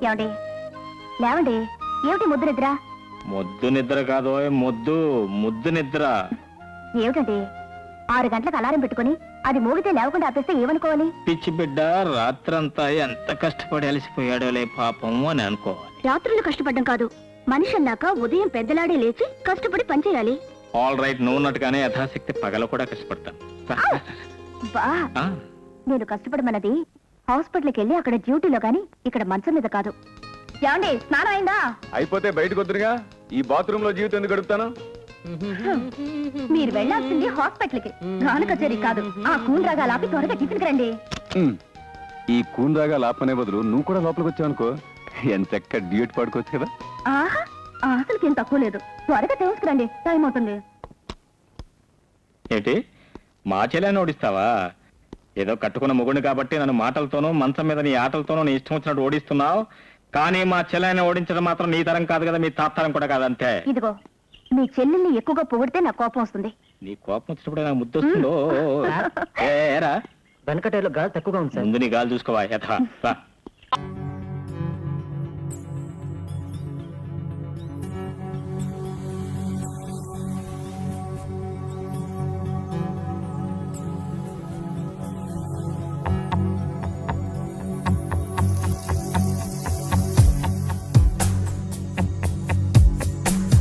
ఏమండి లేవండి. ఏమిటి ముద్దు నిద్ర? మొద్దు నిద్ర కాదో ముద్దు నిద్ర. ఏమిటండి 6 గంటలకు అలారం పెట్టుకుని అది మోగితే లేవకుండా ఆపేస్తే ఏమనుకోవాలి? పిచ్చి బిడ్డ రాత్రంతా ఎంత కష్టపడి అలసిపోయాడోలే పాపం అని అనుకోవాలి. రాత్రులు కష్టపడ్డం కాదు, మనిషి అన్నాక ఉదయం పెద్దలాడే లేచి కష్టపడి పనిచేయాలి. ఆల్ రైట్, నువ్వు ఉన్నట్టుగానే యథాశక్తి పగల కూడా కష్టపడతాను. బా నేను కష్టపడమన్నది హాస్పిటల్కి వెళ్ళి అక్కడ డ్యూటీలో గాని ఇక్కడ మంచం మీద కాదు. ఏమండి స్నానం అయిందా? అయిపోతే బయటకు వద్దురుగా, ఈ బాత్రూమ్ లో జీవితం ఎందుకు గడుపుతాను? మీరు వెళ్ళాల్సింది హాస్పిటల్కి, గాను కచేరీ కాదు. ఆ కూన్ రాగాలు ఆపి త్వరగా టిఫిన్కి రండి. ఈ కూన్ రాగా లాపనే బదులు నువ్వు కూడా లోపలికి వచ్చావు అనుకో, ఎంతెక్క డ్యూట్ పాడుకోవచ్చు కదా. ఆహా అసలుకి ఏం తక్కువ లేదు. త్వరగా తెలుసుకురండి, టైం అవుతుంది. ఏంటి మా చెల్లెని ఓడిస్తావా? ఏదో కట్టుకున్న మొగుడిని కాబట్టి నన్ను మాటలతోనూ మంచం మీద నీ ఆటలతోనూ నీ ఇష్టం వచ్చినట్టు ఓడిస్తున్నావు. కానీ మా చెల్లెని ఓడించడం మాత్రం నీ తరం కాదు కదా, మీ తాతరం కూడా కాదంతే. ఇదిగో మీ చెల్లెల్ని ఎక్కువగా పొగిడితే నాకు కోపం వస్తుంది. నీ కోపం వచ్చినప్పుడు నాకు ముద్దు వస్తుందో. ఏరా వెనకటేలో గాలి తక్కువగా ఉంది సార్. ముందు నీ గాలి చూసుకోవా యథా.